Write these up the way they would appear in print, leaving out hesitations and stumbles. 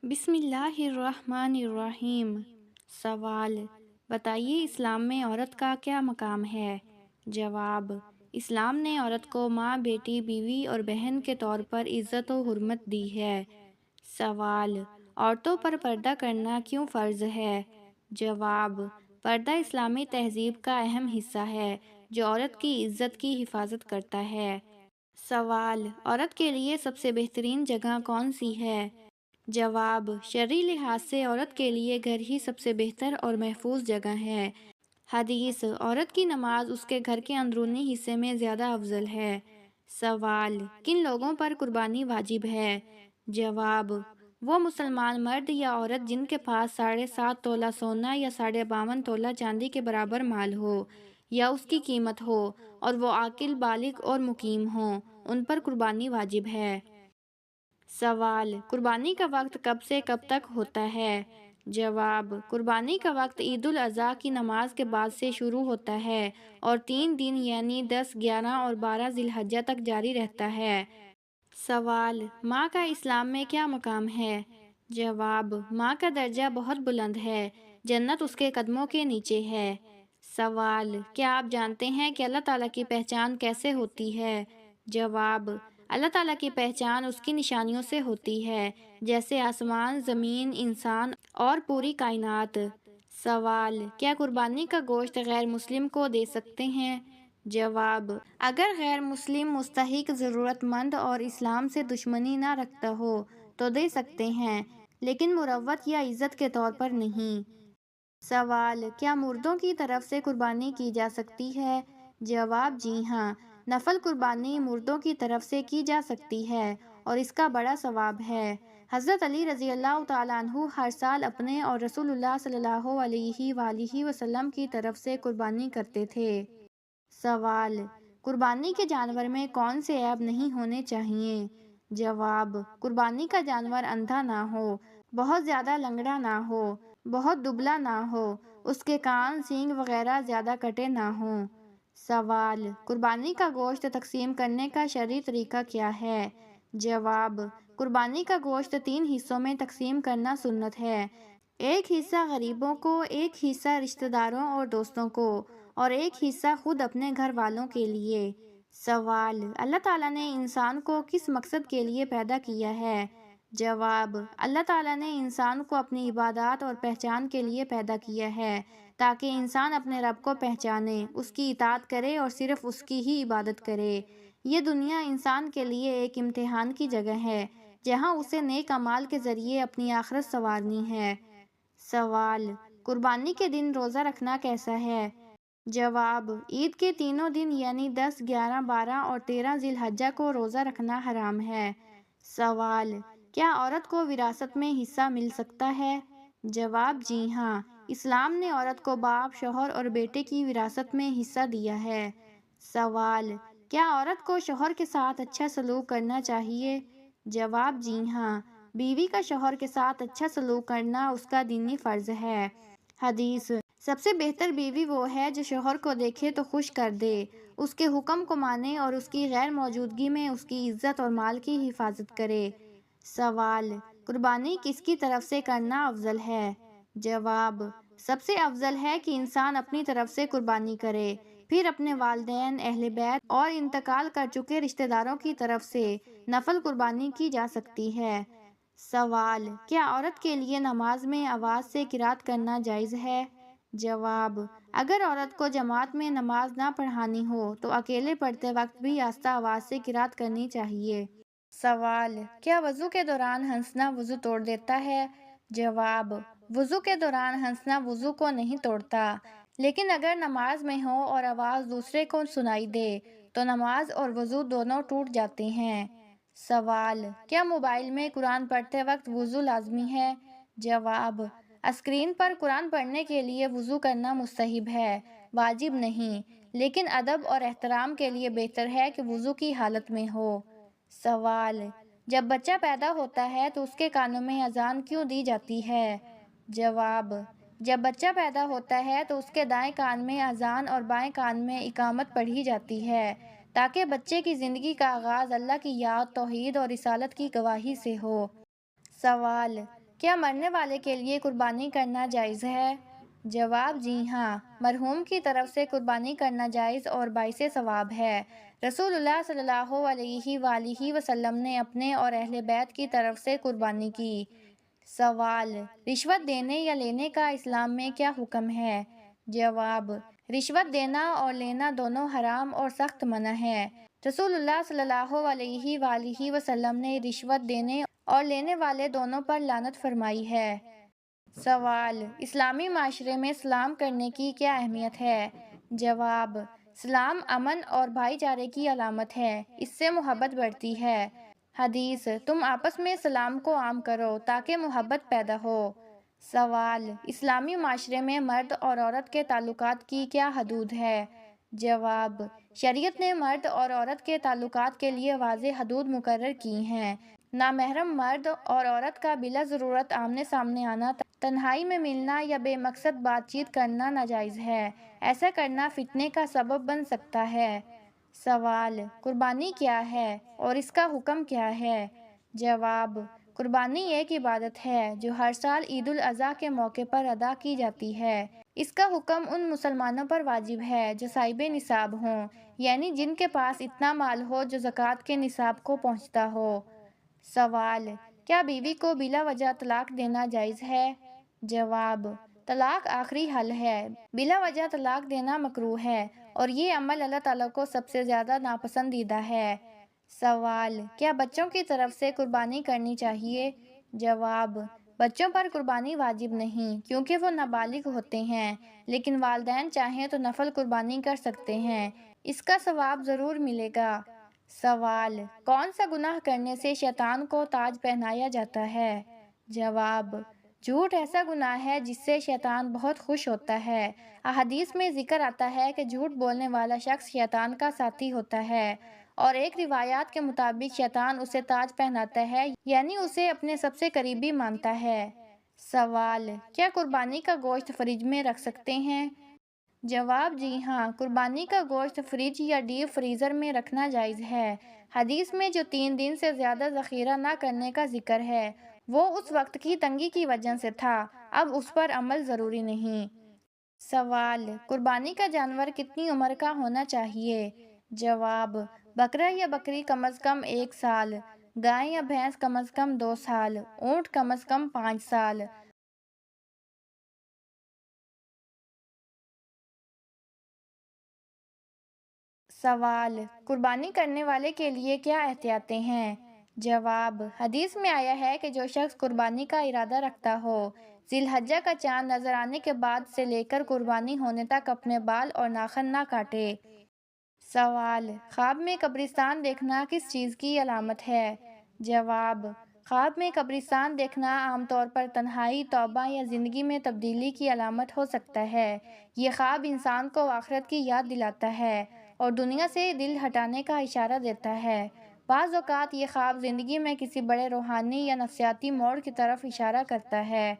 بسم اللہ الرحمن الرحیم۔ سوال: بتائیے اسلام میں عورت کا کیا مقام ہے؟ جواب: اسلام نے عورت کو ماں، بیٹی، بیوی اور بہن کے طور پر عزت و حرمت دی ہے۔ سوال: عورتوں پر پردہ کرنا کیوں فرض ہے؟ جواب: پردہ اسلامی تہذیب کا اہم حصہ ہے جو عورت کی عزت کی حفاظت کرتا ہے۔ سوال: عورت کے لیے سب سے بہترین جگہ کون سی ہے؟ جواب: شرعی لحاظ سے عورت کے لیے گھر ہی سب سے بہتر اور محفوظ جگہ ہے۔ حدیث: عورت کی نماز اس کے گھر کے اندرونی حصے میں زیادہ افضل ہے۔ سوال: کن لوگوں پر قربانی واجب ہے؟ جواب: وہ مسلمان مرد یا عورت جن کے پاس 7.5 تولہ سونا یا 52.5 تولہ چاندی کے برابر مال ہو یا اس کی قیمت ہو اور وہ عاقل، بالغ اور مقیم ہوں، ان پر قربانی واجب ہے۔ سوال: قربانی کا وقت کب سے کب تک ہوتا ہے؟ جواب: قربانی کا وقت عید الاضحیٰ کی نماز کے بعد سے شروع ہوتا ہے اور 3 دن یعنی 10، 11 اور 12 ذی الحجہ تک جاری رہتا ہے۔ سوال: ماں کا اسلام میں کیا مقام ہے؟ جواب: ماں کا درجہ بہت بلند ہے، جنت اس کے قدموں کے نیچے ہے۔ سوال: کیا آپ جانتے ہیں کہ اللہ تعالیٰ کی پہچان کیسے ہوتی ہے؟ جواب: اللہ تعالیٰ کی پہچان اس کی نشانیوں سے ہوتی ہے، جیسے آسمان، زمین، انسان اور پوری کائنات۔ سوال: کیا قربانی کا گوشت غیر مسلم کو دے سکتے ہیں؟ جواب: اگر غیر مسلم مستحق، ضرورت مند اور اسلام سے دشمنی نہ رکھتا ہو تو دے سکتے ہیں، لیکن مروت یا عزت کے طور پر نہیں۔ سوال: کیا مردوں کی طرف سے قربانی کی جا سکتی ہے؟ جواب: جی ہاں، نفل قربانی مردوں کی طرف سے کی جا سکتی ہے اور اس کا بڑا ثواب ہے۔ حضرت علی رضی اللہ تعالیٰ عنہ ہر سال اپنے اور رسول اللہ صلی اللہ علیہ وآلہ وسلم کی طرف سے قربانی کرتے تھے۔ سوال: قربانی کے جانور میں کون سے عیب نہیں ہونے چاہیے؟ جواب: قربانی کا جانور اندھا نہ ہو، بہت زیادہ لنگڑا نہ ہو، بہت دبلا نہ ہو، اس کے کان، سینگ وغیرہ زیادہ کٹے نہ ہوں۔ سوال: قربانی کا گوشت تقسیم کرنے کا شرعی طریقہ کیا ہے؟ جواب: قربانی کا گوشت 3 حصوں میں تقسیم کرنا سنت ہے۔ ایک حصہ غریبوں کو، ایک حصہ رشتہ داروں اور دوستوں کو اور ایک حصہ خود اپنے گھر والوں کے لیے۔ سوال: اللہ تعالیٰ نے انسان کو کس مقصد کے لیے پیدا کیا ہے؟ جواب: اللہ تعالیٰ نے انسان کو اپنی عبادات اور پہچان کے لیے پیدا کیا ہے تاکہ انسان اپنے رب کو پہچانے، اس کی اطاعت کرے اور صرف اس کی ہی عبادت کرے۔ یہ دنیا انسان کے لیے ایک امتحان کی جگہ ہے جہاں اسے نیک اعمال کے ذریعے اپنی آخرت سنوارنی ہے۔ سوال: قربانی کے دن روزہ رکھنا کیسا ہے؟ جواب: عید کے تینوں دن یعنی 10، 11، 12 اور 13 ذی الحجہ کو روزہ رکھنا حرام ہے۔ سوال: کیا عورت کو وراثت میں حصہ مل سکتا ہے؟ جواب: جی ہاں، اسلام نے عورت کو باپ، شوہر اور بیٹے کی وراثت میں حصہ دیا ہے۔ سوال: کیا عورت کو شوہر کے ساتھ اچھا سلوک کرنا چاہیے؟ جواب: جی ہاں، بیوی کا شوہر کے ساتھ اچھا سلوک کرنا اس کا دینی فرض ہے۔ حدیث: سب سے بہتر بیوی وہ ہے جو شوہر کو دیکھے تو خوش کر دے، اس کے حکم کو مانے اور اس کی غیر موجودگی میں اس کی عزت اور مال کی حفاظت کرے۔ سوال: قربانی کس کی طرف سے کرنا افضل ہے؟ جواب: سب سے افضل ہے کہ انسان اپنی طرف سے قربانی کرے، پھر اپنے والدین، اہل بیت اور انتقال کر چکے رشتہ داروں کی طرف سے نفل قربانی کی جا سکتی ہے۔ سوال: کیا عورت کے لیے نماز میں آواز سے قرات کرنا جائز ہے؟ جواب: اگر عورت کو جماعت میں نماز نہ پڑھانی ہو تو اکیلے پڑھتے وقت بھی آہستہ آواز سے قرات کرنی چاہیے۔ سوال: کیا وضو کے دوران ہنسنا وضو توڑ دیتا ہے؟ جواب: وضو کے دوران ہنسنا وضو کو نہیں توڑتا، لیکن اگر نماز میں ہو اور آواز دوسرے کو سنائی دے تو نماز اور وضو دونوں ٹوٹ جاتے ہیں۔ سوال: کیا موبائل میں قرآن پڑھتے وقت وضو لازمی ہے؟ جواب: اسکرین پر قرآن پڑھنے کے لیے وضو کرنا مستحب ہے، واجب نہیں، لیکن ادب اور احترام کے لیے بہتر ہے کہ وضو کی حالت میں ہو۔ سوال: جب بچہ پیدا ہوتا ہے تو اس کے کانوں میں اذان کیوں دی جاتی ہے؟ جواب: جب بچہ پیدا ہوتا ہے تو اس کے دائیں کان میں اذان اور بائیں کان میں اقامت پڑھی جاتی ہے تاکہ بچے کی زندگی کا آغاز اللہ کی یاد، توحید اور رسالت کی گواہی سے ہو۔ سوال: کیا مرنے والے کے لیے قربانی کرنا جائز ہے؟ جواب: جی ہاں، مرحوم کی طرف سے قربانی کرنا جائز اور باعث ثواب ہے۔ رسول اللہ صلی اللہ علیہ وآلہ وسلم نے اپنے اور اہل بیت کی طرف سے قربانی کی۔ سوال: رشوت دینے یا لینے کا اسلام میں کیا حکم ہے؟ جواب: رشوت دینا اور لینا دونوں حرام اور سخت منع ہے۔ رسول اللہ صلی اللہ علیہ وآلہ وسلم نے رشوت دینے اور لینے والے دونوں پر لعنت فرمائی ہے۔ سوال: اسلامی معاشرے میں سلام کرنے کی کیا اہمیت ہے؟ جواب: سلام امن اور بھائی چارے کی علامت ہے، اس سے محبت بڑھتی ہے۔ حدیث: تم آپس میں سلام کو عام کرو تاکہ محبت پیدا ہو۔ سوال: اسلامی معاشرے میں مرد اور عورت کے تعلقات کی کیا حدود ہے؟ جواب: شریعت نے مرد اور عورت کے تعلقات کے لیے واضح حدود مقرر کی ہیں۔ نامحرم مرد اور عورت کا بلا ضرورت آمنے سامنے آنا، تنہائی میں ملنا یا بے مقصد بات چیت کرنا ناجائز ہے۔ ایسا کرنا فتنے کا سبب بن سکتا ہے۔ سوال: قربانی کیا ہے اور اس کا حکم کیا ہے؟ جواب: قربانی ایک عبادت ہے جو ہر سال عید الاضحیٰ کے موقع پر ادا کی جاتی ہے۔ اس کا حکم ان مسلمانوں پر واجب ہے جو صاحب نصاب ہوں، یعنی جن کے پاس اتنا مال ہو جو زکوٰۃ کے نصاب کو پہنچتا ہو۔ سوال: کیا بیوی کو بلا وجہ طلاق دینا جائز ہے؟ جواب: طلاق آخری حل ہے۔ بلا وجہ طلاق دینا مکروہ ہے اور یہ عمل اللہ تعالیٰ کو سب سے زیادہ ناپسندیدہ ہے۔ سوال: کیا بچوں کی طرف سے قربانی کرنی چاہیے؟ جواب: بچوں پر قربانی واجب نہیں کیونکہ وہ نابالغ ہوتے ہیں، لیکن والدین چاہیں تو نفل قربانی کر سکتے ہیں، اس کا ثواب ضرور ملے گا۔ سوال: کون سا گناہ کرنے سے شیطان کو تاج پہنایا جاتا ہے؟ جواب: جھوٹ ایسا گناہ ہے جس سے شیطان بہت خوش ہوتا ہے۔ احادیث میں ذکر آتا ہے کہ جھوٹ بولنے والا شخص شیطان کا ساتھی ہوتا ہے، اور ایک روایات کے مطابق شیطان اسے تاج پہناتا ہے، یعنی اسے اپنے سب سے قریبی مانتا ہے۔ سوال: کیا قربانی کا گوشت فریج میں رکھ سکتے ہیں؟ جواب: جی ہاں، قربانی کا گوشت فریج یا ڈیپ فریزر میں رکھنا جائز ہے۔ حدیث میں جو 3 دن سے زیادہ ذخیرہ نہ کرنے کا ذکر ہے وہ اس وقت کی تنگی کی وجہ سے تھا، اب اس پر عمل ضروری نہیں۔ سوال: قربانی کا جانور کتنی عمر کا ہونا چاہیے؟ جواب: بکرا یا بکری کم از کم 1 سال، گائے یا بھینس کم از کم 2 سال، اونٹ کم از کم 5 سال۔ سوال: قربانی کرنے والے کے لیے کیا احتیاطیں ہیں؟ جواب: حدیث میں آیا ہے کہ جو شخص قربانی کا ارادہ رکھتا ہو، ذی الحجہ کا چاند نظر آنے کے بعد سے لے کر قربانی ہونے تک اپنے بال اور ناخن نہ کاٹے۔ سوال: خواب میں قبرستان دیکھنا کس چیز کی علامت ہے؟ جواب: خواب میں قبرستان دیکھنا عام طور پر تنہائی، توبہ یا زندگی میں تبدیلی کی علامت ہو سکتا ہے۔ یہ خواب انسان کو آخرت کی یاد دلاتا ہے اور دنیا سے دل ہٹانے کا اشارہ دیتا ہے۔ بعض اوقات یہ خواب زندگی میں کسی بڑے روحانی یا نفسیاتی موڑ کی طرف اشارہ کرتا ہے۔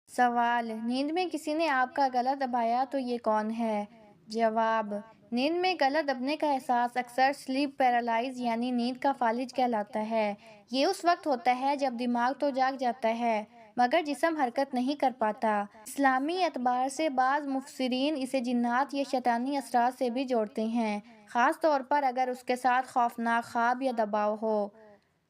سوال: نیند میں کسی نے آپ کا گلا دبایا تو یہ کون ہے؟ جواب: نیند میں گلا دبنے کا احساس اکثر سلیپ پیرالائز یعنی نیند کا فالج کہلاتا ہے۔ یہ اس وقت ہوتا ہے جب دماغ تو جاگ جاتا ہے مگر جسم حرکت نہیں کر پاتا۔ اسلامی اعتبار سے بعض مفسرین اسے جنات یا شیطانی اثرات سے بھی جوڑتے ہیں، خاص طور پر اگر اس کے ساتھ خوفناک خواب یا دباؤ ہو۔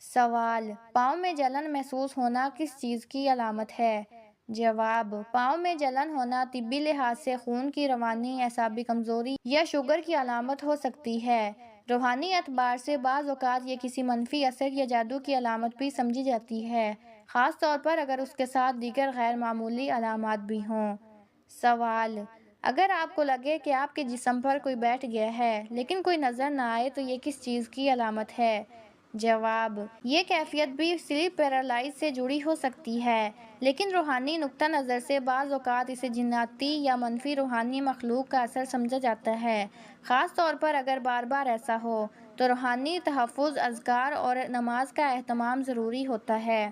سوال: پاؤں میں جلن محسوس ہونا کس چیز کی علامت ہے؟ جواب: پاؤں میں جلن ہونا طبی لحاظ سے خون کی روانی، اعصابی کمزوری یا شوگر کی علامت ہو سکتی ہے۔ روحانی اعتبار سے بعض اوقات یہ کسی منفی اثر یا جادو کی علامت بھی سمجھی جاتی ہے، خاص طور پر اگر اس کے ساتھ دیگر غیر معمولی علامات بھی ہوں۔ سوال: اگر آپ کو لگے کہ آپ کے جسم پر کوئی بیٹھ گیا ہے لیکن کوئی نظر نہ آئے تو یہ کس چیز کی علامت ہے؟ جواب: یہ کیفیت بھی سلیپ پیرالائز سے جڑی ہو سکتی ہے، لیکن روحانی نقطہ نظر سے بعض اوقات اسے جناتی یا منفی روحانی مخلوق کا اثر سمجھا جاتا ہے۔ خاص طور پر اگر بار بار ایسا ہو تو روحانی تحفظ، اذکار اور نماز کا اہتمام ضروری ہوتا ہے۔